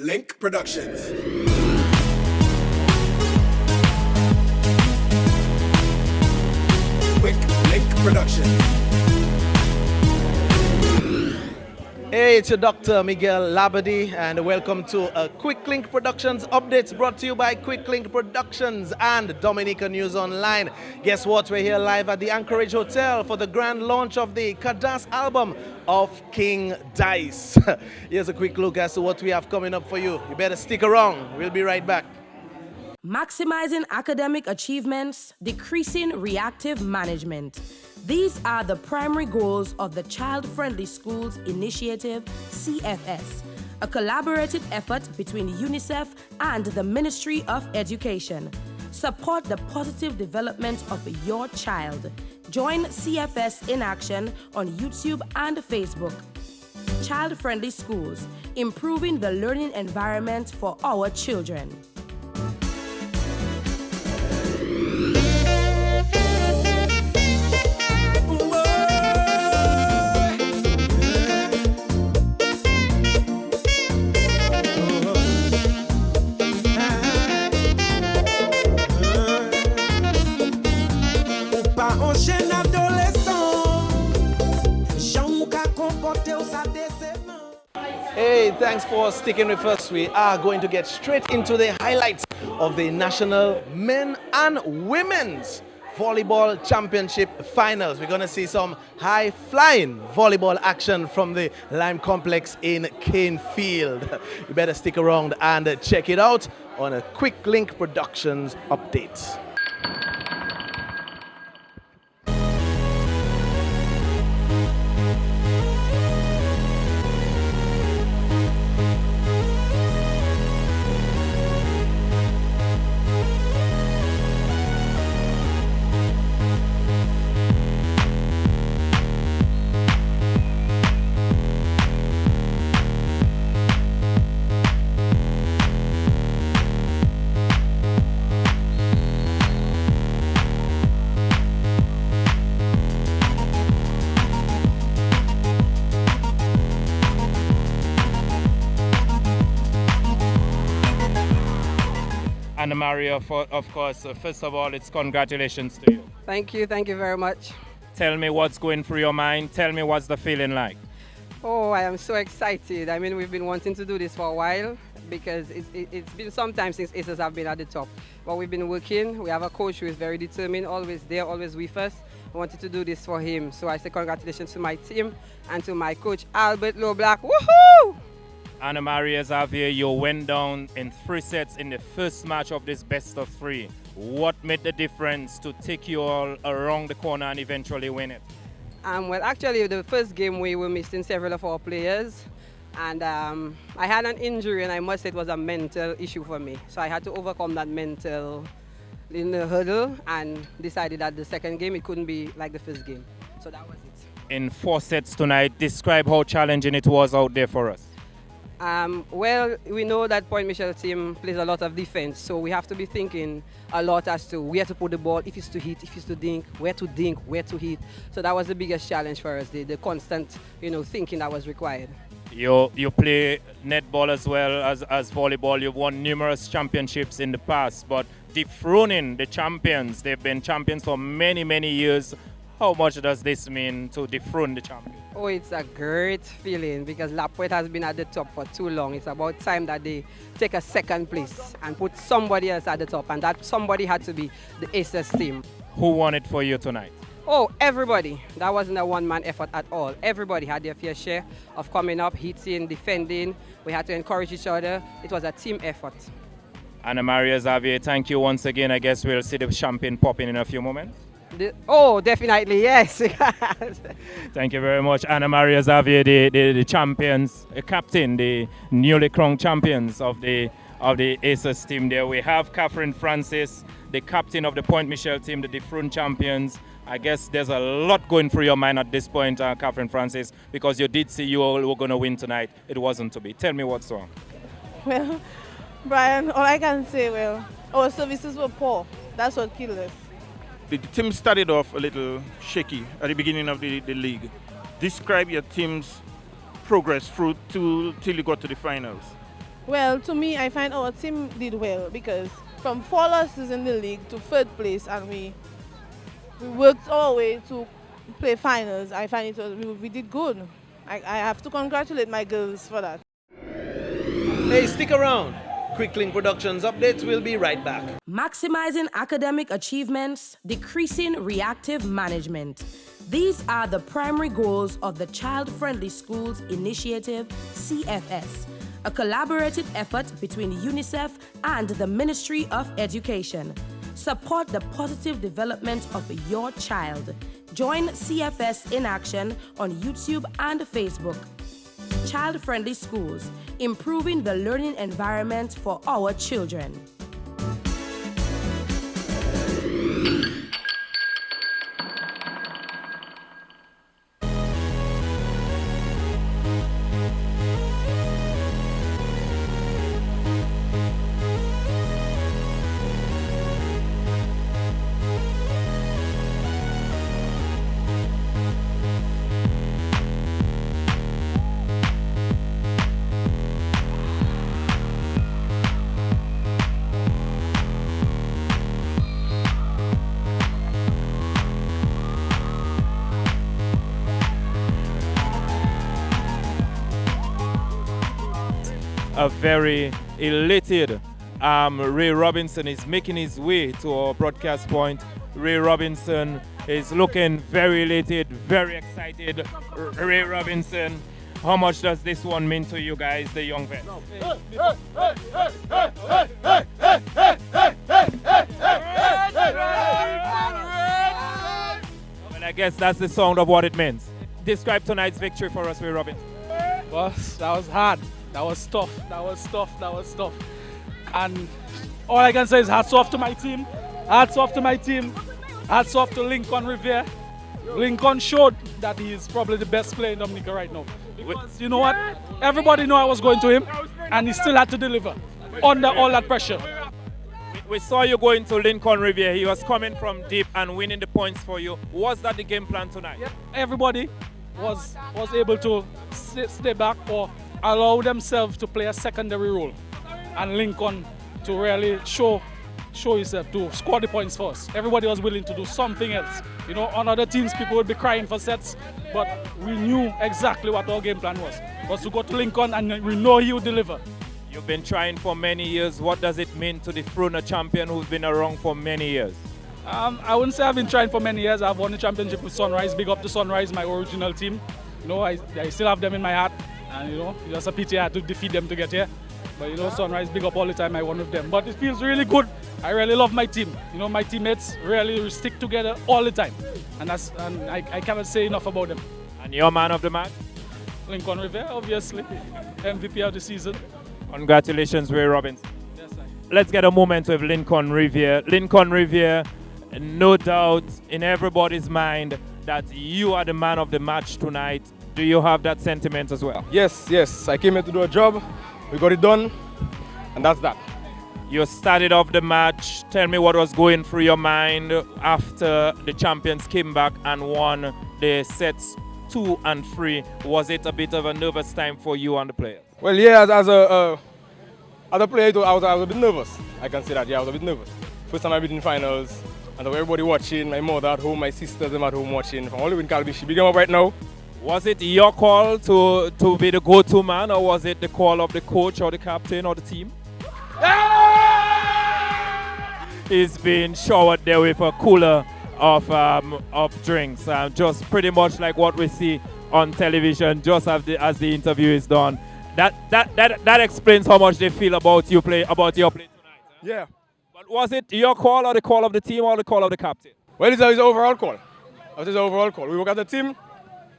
Link Productions. Quick Link Productions. Hey, it's your Dr. Miguel Labadie, and welcome to a Quick Link Productions updates brought to you by Quick Link Productions and Dominican News Online. Guess what? We're here live at the Anchorage Hotel for the grand launch of the Cadence Album of King Dice. Here's a quick look as to what we have coming up for you. You better stick around. We'll be right back. Maximizing academic achievements, decreasing reactive management. These are the primary goals of the Child Friendly Schools Initiative, CFS, a collaborative effort between UNICEF and the Ministry of Education. Support the positive development of your child. Join CFS in action on YouTube and Facebook. Child Friendly Schools, improving the learning environment for our children. Hey, thanks for sticking with us. We are going to get straight into the highlights of the National Men and Women's Volleyball Championship Finals. We're going to see some high-flying volleyball action from the Lime Complex in Canefield. You better stick around and check it out on a Quick Link Productions update. Anna Maria, of course, first of all, it's congratulations to you. Thank you very much. Tell me what's going through your mind. Tell me what's the feeling like. Oh, I am so excited. I mean, we've been wanting to do this for a while because it's been some time since Aces have been at the top. But we've been working. We have a coach who is very determined, always there, always with us. We wanted to do this for him. So I say congratulations to my team and to my coach, Albert Loblack. Woohoo! Anna Maria Xavier, you went down in 3 sets in the first match of this best of 3. What made the difference to take you all around the corner and eventually win it? Well, actually, the first game we were missing several of our players. And I had an injury, and I must say it was a mental issue for me. So I had to overcome that mental in the hurdle and decided that the second game, it couldn't be like the first game. So that was it. In 4 sets tonight, describe how challenging it was out there for us. Well, we know that Point Michel team plays a lot of defense, so we have to be thinking a lot as to where to put the ball, if it's to hit, if it's to dink, where to hit. So that was the biggest challenge for us, the constant, thinking that was required. You play netball as well as volleyball. You've won numerous championships in the past, but dethroning the champions, they've been champions for many, many years. How much does this mean to dethrone the champion? Oh, it's a great feeling because La Pointe has been at the top for too long. It's about time that they take a second place and put somebody else at the top, and that somebody had to be the Aces team. Who won it for you tonight? Oh, everybody. That wasn't a one-man effort at all. Everybody had their fair share of coming up, hitting, defending. We had to encourage each other. It was a team effort. Anna Maria Xavier, thank you once again. I guess we'll see the champagne popping in a few moments. Definitely, yes. Thank you very much, Anna Maria Xavier, the champions, the captain, the newly crowned champions of the Aces team. There we have Catherine Francis, the captain of the Point Michel team, the dethroned champions. I guess there's a lot going through your mind at this point, Catherine Francis, because you did see you all were going to win tonight. It wasn't to be. Tell me what's wrong. Well, Brian, all I can say, our services were poor. That's what killed us. The team started off a little shaky at the beginning of the league. Describe your team's progress through till you got to the finals. Well, to me, I find our team did well because from 4 losses in the league to 3rd place, and we worked our way to play finals. I find we did good. I have to congratulate my girls for that. Hey, stick around. Quick Link Productions updates. We'll be right back. Maximizing academic achievements, decreasing reactive management. These are the primary goals of the Child Friendly Schools Initiative, CFS, a collaborative effort between UNICEF and the Ministry of Education. Support the positive development of your child. Join CFS in action on YouTube and Facebook. Child Friendly Schools, improving the learning environment for our children. A very elated Ray Robinson is making his way to our broadcast point. Ray Robinson is looking very elated, very excited. Ray Robinson, how much does this one mean to you guys, the young vets? Well, I guess that's the sound of what it means. Describe tonight's victory for us, Ray Robinson. Well, that was hard. That was tough. That was tough. That was tough. And all I can say is hats off to my team. Hats off to my team. Hats off to Lincoln Rivera. Lincoln showed that he is probably the best player in Dominica right now. Because you know what? Everybody knew I was going to him, and he still had to deliver under all that pressure. We saw you going to Lincoln Rivera. He was coming from deep and winning the points for you. Was that the game plan tonight? Yep. Everybody was able to stay back or allow themselves to play a secondary role, and Lincoln to really show himself to score the points for us. Everybody was willing to do something else. You know, on other teams, people would be crying for sets, but we knew exactly what our game plan was to go to Lincoln, and we know he would deliver. You've been trying for many years. What does it mean to the Fruna champion who's been around for many years? I wouldn't say I've been trying for many years. I've won the championship with Sunrise. Big up to Sunrise, my original team. You know, I still have them in my heart. And you know, it's just a pity I had to defeat them to get here. But you know, Sunrise, big up all the time I won with them. But it feels really good. I really love my team. You know, my teammates really stick together all the time. And I cannot say enough about them. And your man of the match? Lincoln Rivera, obviously. MVP of the season. Congratulations, Ray Robinson. Yes, sir. Let's get a moment with Lincoln Rivera. Lincoln Rivera, no doubt in everybody's mind that you are the man of the match tonight. Do you have that sentiment as well? Yes. I came here to do a job. We got it done, and that's that. You started off the match. Tell me what was going through your mind after the champions came back and won the sets 2 and 3. Was it a bit of a nervous time for you and the players? Well, yeah, as a player, I was a bit nervous. I can say that, yeah, I was a bit nervous. First time I've been in finals, and everybody watching, my mother at home, my sisters them at home watching, from all over in Calbishi. Big them up right now. Was it your call to be the go-to man, or was it the call of the coach or the captain or the team? He's been showered there with a cooler of drinks, just pretty much like what we see on television, just as the interview is done. That explains how much they feel about your play tonight. Huh? Yeah. But was it your call or the call of the team or the call of the captain? Well, it's his overall call. It is overall call. We work as a team.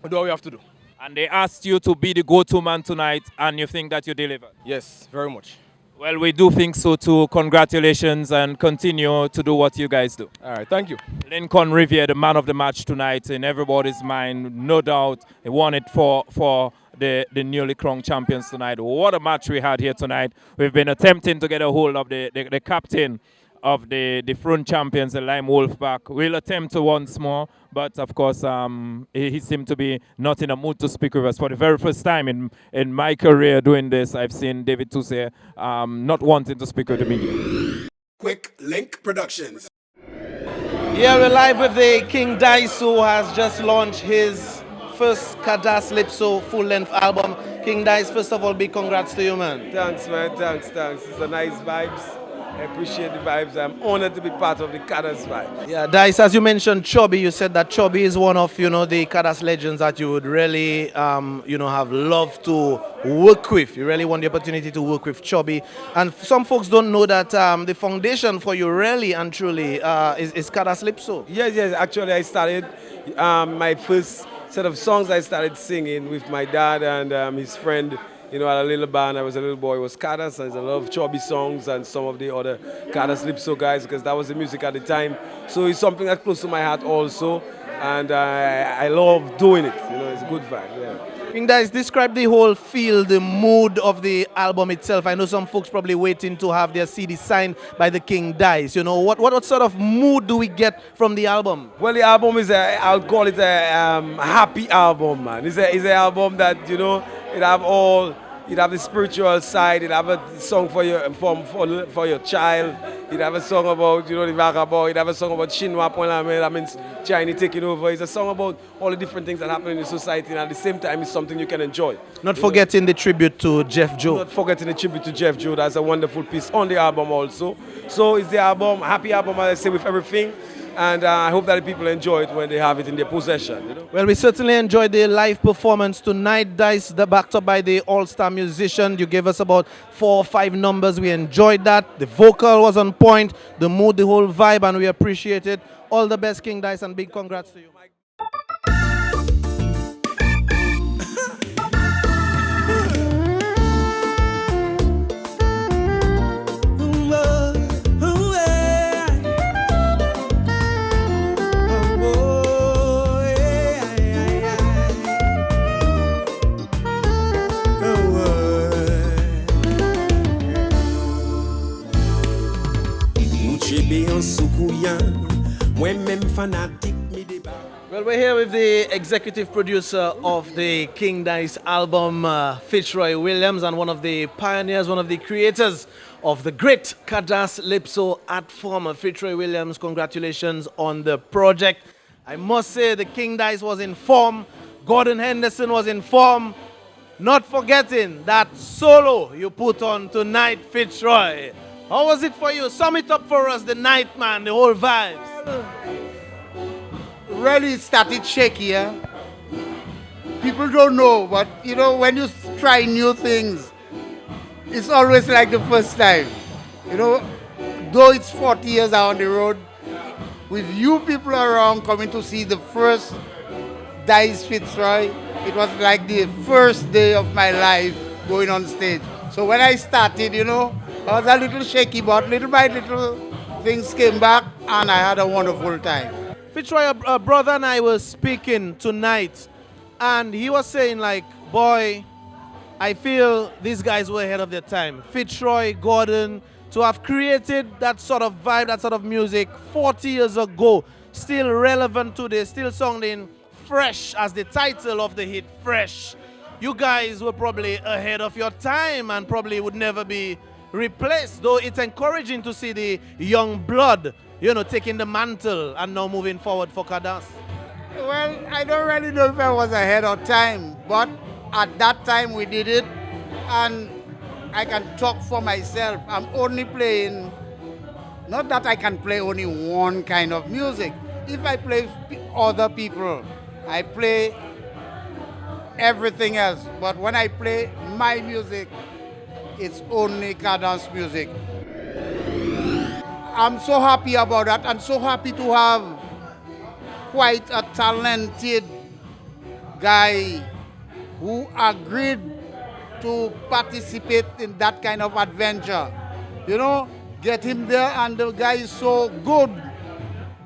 We do what we have to do. And they asked you to be the go-to man tonight, and you think that you delivered? Yes, very much. Well, we do think so too. Congratulations, and continue to do what you guys do. All right, thank you. Lincoln Rivera, the man of the match tonight, in everybody's mind, no doubt. He won it for the newly crowned champions tonight. What a match we had here tonight. We've been attempting to get a hold of the captain of the front champions, the Lime Wolfpack. We'll attempt to once more, but of course, he seemed to be not in a mood to speak with us. For the very first time in my career doing this, I've seen David Tousse not wanting to speak with the media. Quick Link Productions. Here we're live with the King Dice, who has just launched his first Cadence Calypso full-length album. King Dice, first of all, big congrats to you, man. Thanks, man. Thanks. It's a nice vibes. I appreciate the vibes. I'm honored to be part of the Cadence vibe. Yeah, Dice, as you mentioned Chubby, you said that Chubby is one of, the Cadence legends that you would really, have loved to work with. You really want the opportunity to work with Chubby. And some folks don't know that the foundation for you really and truly is Cadence Calypso. Yes. Actually, I started my first set of songs I started singing with my dad and his friend. At a little band. I was a little boy. It was Cadence, and I love Chubby songs and some of the other Cadence Calypso guys because that was the music at the time. So it's something that's close to my heart also, and I love doing it. It's a good vibe. Yeah. King Dice, describe the whole feel, the mood of the album itself. I know some folks probably waiting to have their CD signed by the King Dice. What sort of mood do we get from the album? Well, the album is I'll call it a happy album, man. It's an album that You'd have the spiritual side. You'd have a song for your child. You'd have a song about the vagabond. You'd have a song about Shinwa Polamen. That means China taking over. It's a song about all the different things that happen in the society, and at the same time, it's something you can enjoy. Not forgetting the tribute to Jeff Joe. Not forgetting the tribute to Jeff Joe. That's a wonderful piece on the album also. So it's the album, happy album, as I say, with everything. And I hope that the people enjoy it when they have it in their possession. Well, we certainly enjoyed the live performance tonight, Dice, backed up by the all-star musician. You gave us about 4 or 5 numbers. We enjoyed that. The vocal was on point, the mood, the whole vibe, and we appreciate it. All the best, King Dice, and big congrats to you. Well, we're here with the executive producer of the King Dice album, Fitzroy Williams, and one of the pioneers, one of the creators of the great Cadence Calypso art form. Fitzroy Williams, congratulations on the project. I must say the King Dice was in form, Gordon Henderson was in form, not forgetting that solo you put on tonight, Fitzroy. How was it for you? Sum it up for us, the night, man, the whole vibes. Really started shaky, yeah? People don't know, but when you try new things, it's always like the first time. Though it's 40 years out on the road, with you people around coming to see the first Dice Fitzroy, it was like the first day of my life going on stage. So when I started, I was a little shaky, but little by little things came back and I had a wonderful time. Fitzroy, a brother and I were speaking tonight, and he was saying boy, I feel these guys were ahead of their time. Fitzroy, Gordon, to have created that sort of vibe, that sort of music 40 years ago, still relevant today, still sounding fresh as the title of the hit, Fresh. You guys were probably ahead of your time and probably would never be replaced, though it's encouraging to see the young blood, taking the mantle and now moving forward for Cadence. Well, I don't really know if I was ahead of time, but at that time we did it, and I can talk for myself. I'm only playing, not that I can play only one kind of music. If I play other people, I play everything else, but when I play my music, it's only Cadence music. I'm so happy about that, and so happy to have quite a talented guy who agreed to participate in that kind of adventure. Get him there, and the guy is so good,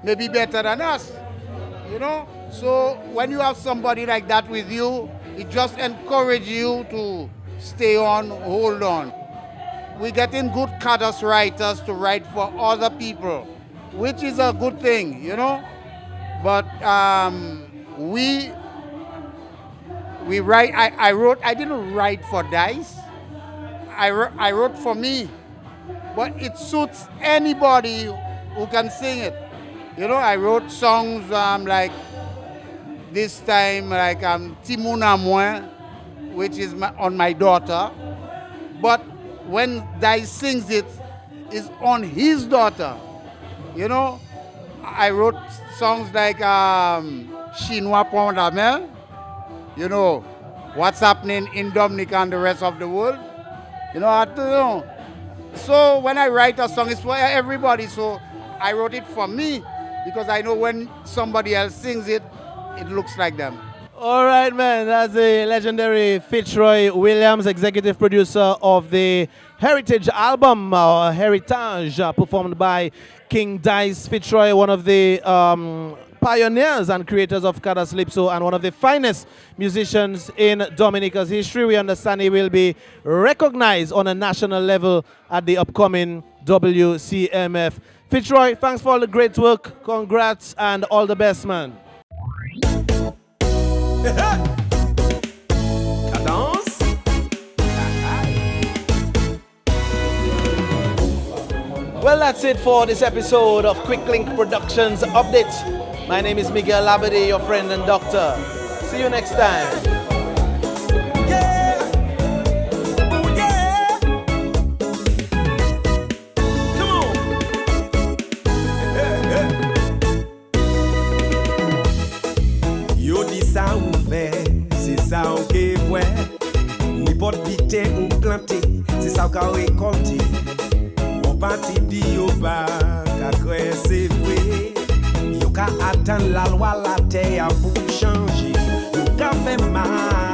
maybe better than us. So when you have somebody like that with you, it just encourages you to stay on, hold on. we're getting good cadence writers to write for other people, which is a good thing, you know. But we write. I didn't write for Dice. I wrote for me, but it suits anybody who can sing it. You know, I wrote songs like this time, like Timuna Moi, which is on my daughter. But when Dice sings it, it's on his daughter. You know, I wrote songs like Chinois Pont la Mer, you know, what's happening in Dominican and the rest of the world. You know, I don't know. So when I write a song, it's for everybody. So I wrote it for me because I know when somebody else sings it, it looks like them. All right, man. That's the legendary Fitzroy Williams, executive producer of the Heritage album, Heritage, performed by King Dice Fitzroy, one of the pioneers and creators of Cadence Calypso and one of the finest musicians in Dominica's history. We understand he will be recognized on a national level at the upcoming WCMF. Fitzroy, thanks for all the great work. Congrats and all the best, man. Cadence. Well, that's it for this episode of Quick Link Productions Update. My name is Miguel Labadie, your friend and doctor. See you next time. C'est ça on peut voir. N'importe bité ou planté, c'est ça qu'on récolté. On parti dit yo pas, qu'à croire c'est vrai. Yo qu'à attendre la loi la terre pour changer. Yo qu'à faire mal.